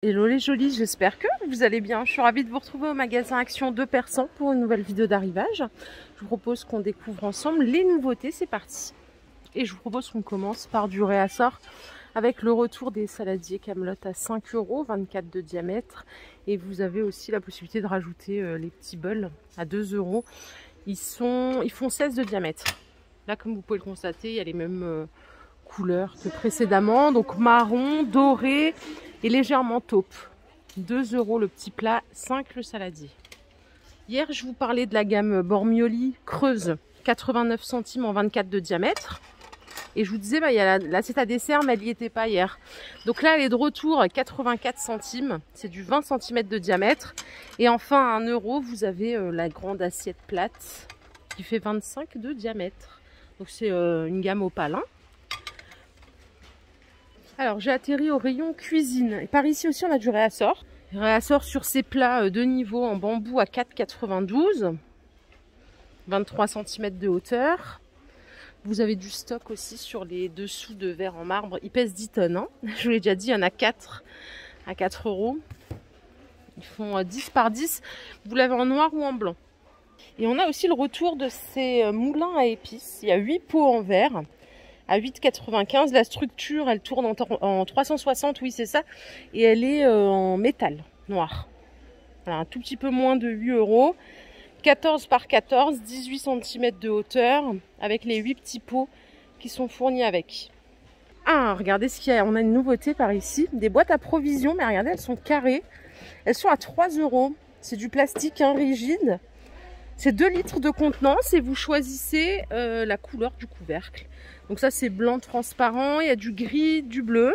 Hello les jolis, j'espère que vous allez bien. Je suis ravie de vous retrouver au magasin Action de Persan pour une nouvelle vidéo d'arrivage. Je vous propose qu'on découvre ensemble les nouveautés, c'est parti. Et je vous propose qu'on commence par du réassort avec le retour des saladiers Camelot à 5 €, 24 de diamètre. Et vous avez aussi la possibilité de rajouter les petits bols à 2 €. Ils font 16 de diamètre. Là, comme vous pouvez le constater, il y a les mêmes couleurs que précédemment. Donc marron, doré et légèrement taupe. 2 € le petit plat, 5 le saladier. Hier, je vous parlais de la gamme Bormioli creuse, 89 centimes en 24 de diamètre. Et je vous disais, il y a l'assiette à dessert, mais elle n'y était pas hier. Donc là, elle est de retour, 84 centimes. C'est du 20 cm de diamètre. Et enfin, à 1 €, vous avez la grande assiette plate qui fait 25 de diamètre. Donc c'est une gamme opale. Alors, j'ai atterri au rayon cuisine. Et par ici aussi, on a du réassort. Réassort sur ces plats de niveau en bambou à 4,92. 23 cm de hauteur. Vous avez du stock aussi sur les dessous de verre en marbre. Ils pèsent 10 tonnes. Hein. Je vous l'ai déjà dit, il y en a 4 à 4 €. Ils font 10 par 10. Vous l'avez en noir ou en blanc. Et on a aussi le retour de ces moulins à épices. Il y a 8 pots en verre à 8,95. La structure, elle tourne en 360, oui c'est ça. Et elle est en métal noir. Voilà, un tout petit peu moins de 8 €. 14 par 14, 18 cm de hauteur, avec les 8 petits pots qui sont fournis avec. Ah, regardez ce qu'il y a. On a une nouveauté par ici. Des boîtes à provisions, mais regardez, elles sont carrées. Elles sont à 3 €. C'est du plastique rigide. C'est 2 litres de contenance et vous choisissez la couleur du couvercle. Donc ça, c'est blanc transparent. Il y a du gris, du bleu.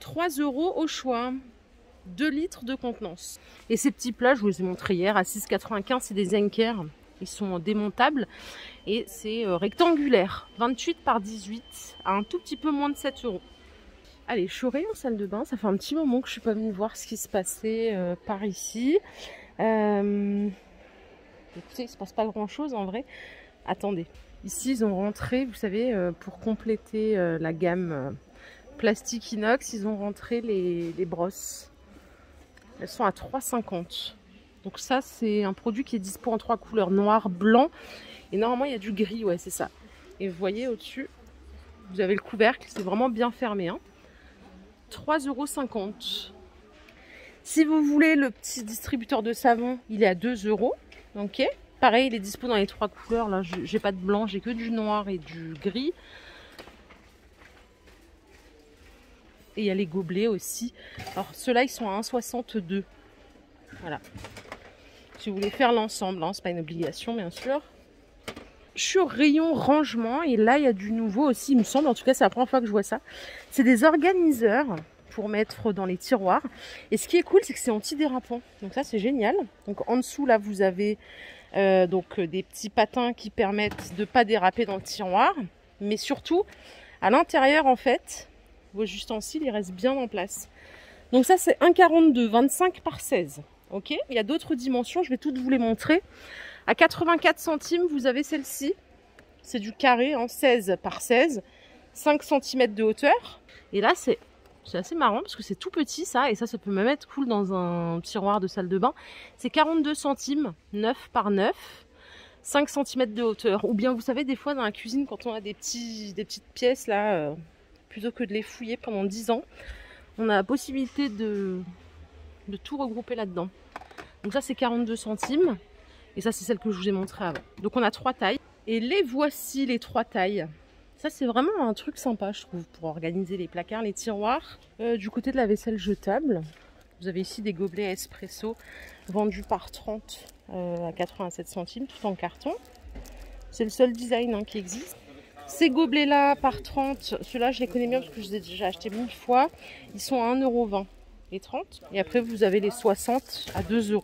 3 € au choix. 2 litres de contenance. Et ces petits plats, je vous les ai montrés hier, à 6,95, c'est des Zenker. Ils sont démontables et c'est rectangulaire. 28 par 18, à un tout petit peu moins de 7 €. Allez, je suis au rayon salle de bain. Ça fait un petit moment que je suis pas venue voir ce qui se passait par ici. Écoutez, il se passe pas grand chose en vrai. Attendez. Ici, ils ont rentré, vous savez, pour compléter la gamme plastique inox, ils ont rentré les brosses. Elles sont à 3,50. Donc ça, c'est un produit qui est dispo en 3 couleurs, noir, blanc. Et normalement, il y a du gris, ouais, c'est ça. Et vous voyez au-dessus, vous avez le couvercle, c'est vraiment bien fermé. Hein. 3,50 €. Si vous voulez le petit distributeur de savon, il est à 2 €. Ok. Pareil, il est dispo dans les 3 couleurs. Là, j'ai pas de blanc, j'ai que du noir et du gris. Et il y a les gobelets aussi. Alors ceux-là, ils sont à 1,62 €. Voilà. Si vous voulez faire l'ensemble, hein, c'est pas une obligation bien sûr. Je suis au rayon rangement et là, il y a du nouveau aussi, il me semble. En tout cas, c'est la première fois que je vois ça. C'est des organiseurs pour mettre dans les tiroirs. Et ce qui est cool, c'est que c'est anti-dérapant. Donc ça, c'est génial. Donc en dessous, là, vous avez des petits patins qui permettent de ne pas déraper dans le tiroir. Mais surtout, à l'intérieur, en fait, vos ustensiles, ils restent bien en place. Donc ça, c'est 1,42, 25 par 16. Ok. Il y a d'autres dimensions, je vais toutes vous les montrer. À 84 centimes, vous avez celle-ci. C'est du carré, hein, 16 par 16, 5 cm de hauteur. Et là, c'est assez marrant parce que c'est tout petit ça. Et ça peut même être cool dans un tiroir de salle de bain. C'est 42 centimes, 9 par 9. 5 cm de hauteur. Ou bien, vous savez, des fois dans la cuisine, quand on a des petites pièces là, plutôt que de les fouiller pendant 10 ans, on a la possibilité de tout regrouper là-dedans. Donc ça, c'est 42 centimes. Et ça, c'est celle que je vous ai montré avant. Donc on a 3 tailles. Et les voici, les 3 tailles. Ça, c'est vraiment un truc sympa, je trouve, pour organiser les placards, les tiroirs. Du côté de la vaisselle jetable, vous avez ici des gobelets à espresso vendus par 30 à 87 centimes, tout en carton. C'est le seul design qui existe. Ces gobelets-là, par 30, ceux-là, je les connais bien parce que je les ai déjà achetés 1000 fois. Ils sont à 1,20 € les 30. Et après, vous avez les 60 à 2 €.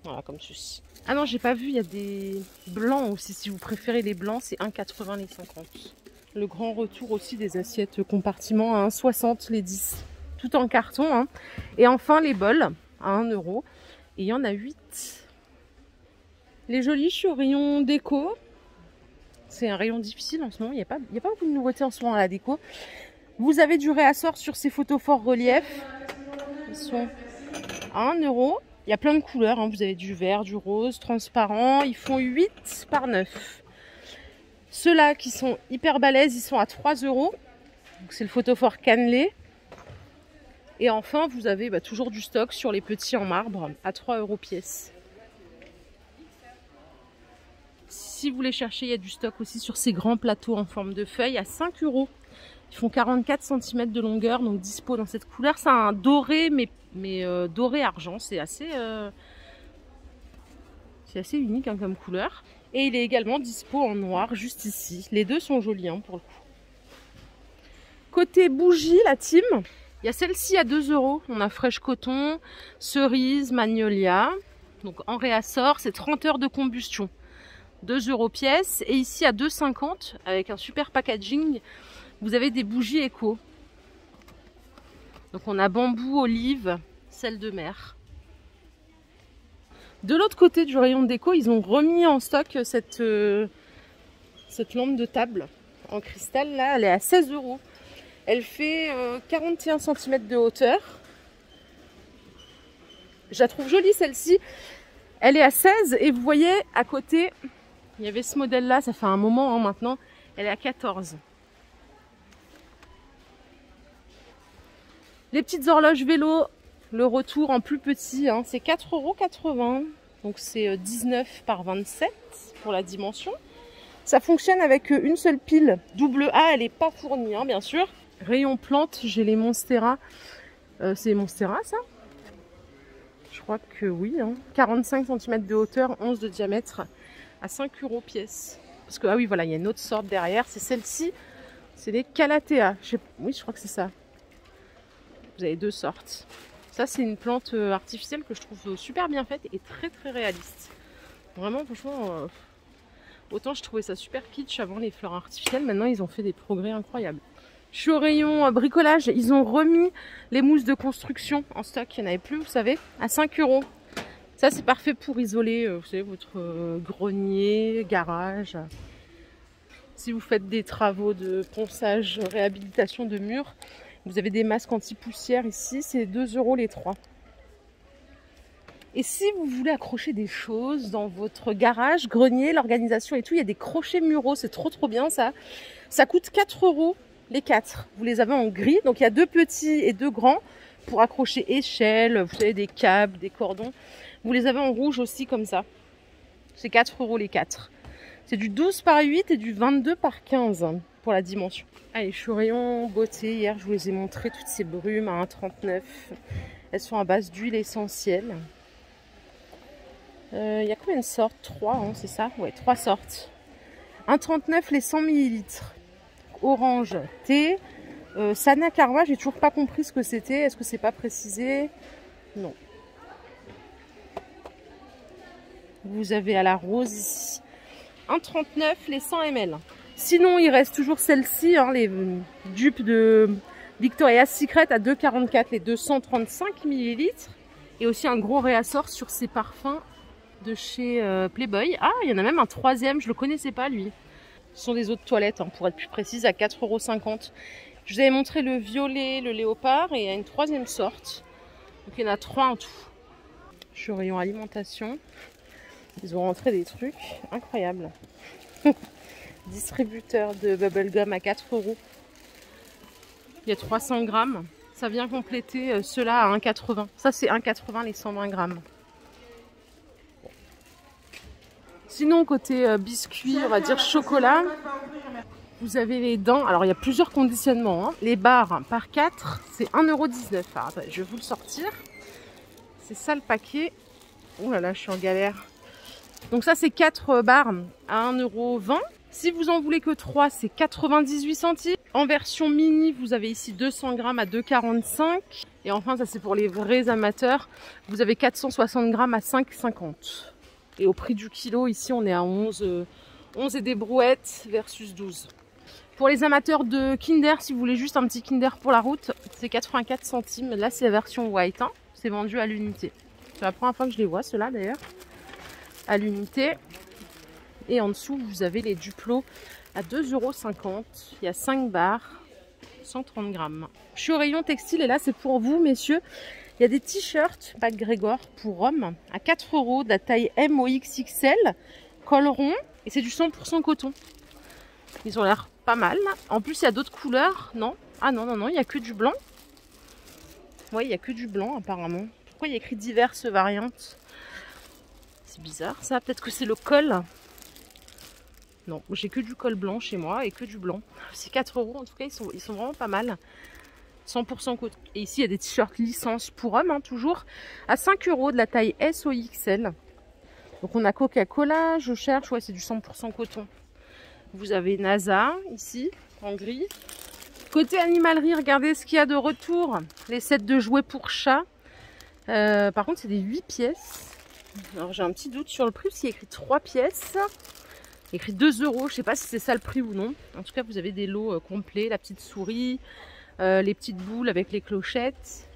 Voilà, comme ceci. Ah non, j'ai pas vu, il y a des blancs aussi. Si vous préférez les blancs, c'est 1,80 € les 50. Le grand retour aussi des assiettes compartiments à 1,60 € les 10. Tout en carton. Hein. Et enfin, les bols à 1 €. Et il y en a 8. Les jolis, je suis au rayon déco. C'est un rayon difficile en ce moment. Il n'y a pas beaucoup de nouveautés en ce moment à la déco. Vous avez du réassort sur ces photophores relief. Ils sont à 1 €. Il y a plein de couleurs, hein. Vous avez du vert, du rose, transparent. Ils font 8 par 9. Ceux-là qui sont hyper balèzes, ils sont à 3 €. C'est le photophore cannelé. Et enfin, vous avez toujours du stock sur les petits en marbre à 3 € pièce. Si vous les cherchez, il y a du stock aussi sur ces grands plateaux en forme de feuille à 5 €. Ils font 44 cm de longueur, donc dispo dans cette couleur. C'est un doré, mais doré argent. C'est assez unique, hein, comme couleur. Et il est également dispo en noir, juste ici. Les deux sont jolis, hein, pour le coup. Côté bougie, la team, il y a celle-ci à 2 €. On a Fresh Coton, Cerise, Magnolia. Donc en réassort, c'est 30 heures de combustion. 2 € pièce. Et ici à 2,50 € avec un super packaging. Vous avez des bougies éco. Donc on a bambou, olive, sel de mer. De l'autre côté du rayon déco, ils ont remis en stock cette lampe de table en cristal. Là, elle est à 16 €. Elle fait 41 cm de hauteur. Je la trouve jolie celle-ci. Elle est à 16 et vous voyez à côté, il y avait ce modèle-là, ça fait un moment, hein, maintenant. Elle est à 14. Les petites horloges vélo, le retour en plus petit, hein, c'est 4,80 €. Donc c'est 19 par 27 pour la dimension. Ça fonctionne avec une seule pile double A, elle n'est pas fournie, hein, bien sûr. Rayon plantes, j'ai les Monstera. C'est Monstera ça? Je crois que oui. Hein. 45 cm de hauteur, 11 de diamètre, à 5 € pièce. Parce que, ah oui, voilà, il y a une autre sorte derrière. C'est celle-ci, c'est les Calathea. Oui, je crois que c'est ça. Vous avez deux sortes. Ça, c'est une plante artificielle que je trouve super bien faite et très très réaliste. Vraiment, franchement, autant je trouvais ça super kitsch avant les fleurs artificielles. Maintenant, ils ont fait des progrès incroyables. Je suis au rayon bricolage. Ils ont remis les mousses de construction en stock. Il n'y en avait plus, vous savez, à 5 €. Ça, c'est parfait pour isoler, vous savez, votre grenier, garage. Si vous faites des travaux de ponçage, réhabilitation de murs, vous avez des masques anti-poussière ici. C'est 2 € les 3. Et si vous voulez accrocher des choses dans votre garage, grenier, l'organisation et tout, il y a des crochets muraux. C'est trop trop bien ça. Ça coûte 4 € les 4. Vous les avez en gris. Donc il y a 2 petits et 2 grands pour accrocher échelles, vous savez, des câbles, des cordons. Vous les avez en rouge aussi comme ça. C'est 4 € les 4. C'est du 12 par 8 et du 22 par 15 pour la dimension. Allez, je suis au rayon beauté. Hier, je vous les ai montré toutes ces brumes à 1,39 €. Elles sont à base d'huile essentielle. Il y a combien de sortes? 3, hein, c'est ça? Ouais, 3 sortes. 1,39 € les 100 ml. Orange, thé. Sana Karwa, j'ai toujours pas compris ce que c'était. Est-ce que c'est pas précisé? Non. Vous avez à la rose ici. 1,39 € les 100 ml. Sinon, il reste toujours celle-ci, hein, les dupes de Victoria's Secret à 2,44 € les 235 ml. Et aussi un gros réassort sur ces parfums de chez Playboy. Ah, il y en a même un troisième, je le connaissais pas lui. Ce sont des eaux de toilette, hein, pour être plus précise, à 4,50 €. Je vous avais montré le violet, le léopard et il y a une troisième sorte. Donc il y en a 3 en tout. Je suis au rayon alimentation. Ils ont rentré des trucs incroyables. Distributeur de bubblegum à 4 €. Il y a 300 grammes. Ça vient compléter ceux-là à 1,80 €. Ça, c'est 1,80 € les 120 grammes. Sinon, côté biscuits, on va dire chocolat, vous avez les dents. Alors, il y a plusieurs conditionnements. Hein. Les barres par 4, c'est 1,19 €. Alors, attendez, je vais vous le sortir. C'est ça le paquet. Oh là là, je suis en galère. Donc ça, c'est 4 barres à 1,20 €. Si vous en voulez que 3, c'est 98 centimes. En version mini, vous avez ici 200 grammes à 2,45 €. Et enfin, ça c'est pour les vrais amateurs. Vous avez 460 grammes à 5,50 €. Et au prix du kilo, ici, on est à 11 et des brouettes versus 12. Pour les amateurs de Kinder, si vous voulez juste un petit Kinder pour la route, c'est 84 centimes. Là, c'est la version white. Hein. C'est vendu à l'unité. C'est la première fois que je les vois, ceux-là d'ailleurs. À l'unité. Et en dessous, vous avez les Duplo à 2,50 €. Il y a 5 barres. 130 grammes. Je suis au rayon textile et là c'est pour vous messieurs. Il y a des t-shirts MacGregor pour hommes à 4 € de la taille M au XXL, col rond et c'est du 100% coton. Ils ont l'air pas mal. En plus il y a d'autres couleurs, non? Ah non, non, non, il n'y a que du blanc. Oui, il n'y a que du blanc apparemment. Pourquoi il y a écrit diverses variantes? C'est bizarre ça, peut-être que c'est le col. Non, j'ai que du col blanc chez moi et que du blanc. C'est 4 € en tout cas, ils sont vraiment pas mal. 100% coton. Et ici il y a des t-shirts licence pour hommes, hein, toujours à 5 € de la taille S au XL. Donc on a Coca-Cola, je cherche, ouais c'est du 100% coton. Vous avez NASA ici en gris. Côté animalerie, regardez ce qu'il y a de retour. Les sets de jouets pour chats. Par contre c'est des 8 pièces. Alors j'ai un petit doute sur le prix parce qu'il y a écrit 3 pièces. Il y a écrit 2 €, je sais pas si c'est ça le prix ou non. En tout cas vous avez des lots complets, la petite souris, les petites boules avec les clochettes.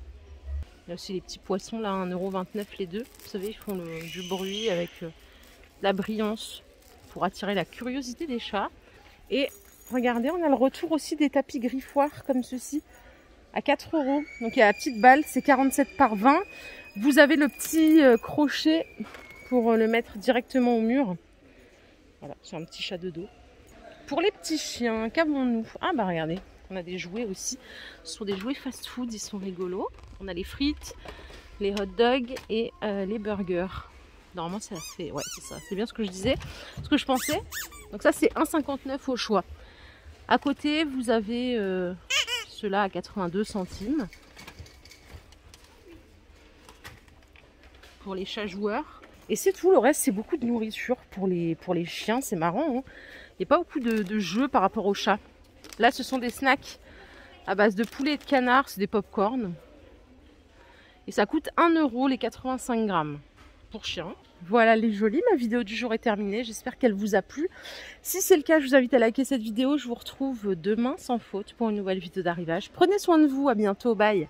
Il y a aussi les petits poissons là, 1,29 € les deux. Vous savez, ils font du bruit avec la brillance pour attirer la curiosité des chats. Et regardez, on a le retour aussi des tapis griffoirs comme ceci à 4 €. Donc il y a la petite balle, c'est 47 par 20. Vous avez le petit crochet pour le mettre directement au mur. Voilà, c'est un petit chat de dos. Pour les petits chiens, qu'avons-nous? Ah bah regardez, on a des jouets aussi. Ce sont des jouets fast-food, ils sont rigolos. On a les frites, les hot dogs et les burgers. Normalement ça fait... Ouais, c'est ça, c'est bien ce que je disais, ce que je pensais. Donc ça c'est 1,59 € au choix. À côté, vous avez ceux-là à 82 centimes. Pour les chats joueurs. Et c'est tout, le reste c'est beaucoup de nourriture pour les chiens, c'est marrant. Hein, il n'y a pas beaucoup de jeux par rapport aux chats. Là ce sont des snacks à base de poulet et de canard, c'est des pop-corn. Et ça coûte 1 € les 85 grammes pour chien. Voilà les jolis, ma vidéo du jour est terminée, j'espère qu'elle vous a plu. Si c'est le cas, je vous invite à liker cette vidéo, je vous retrouve demain sans faute pour une nouvelle vidéo d'arrivage. Prenez soin de vous, à bientôt, bye.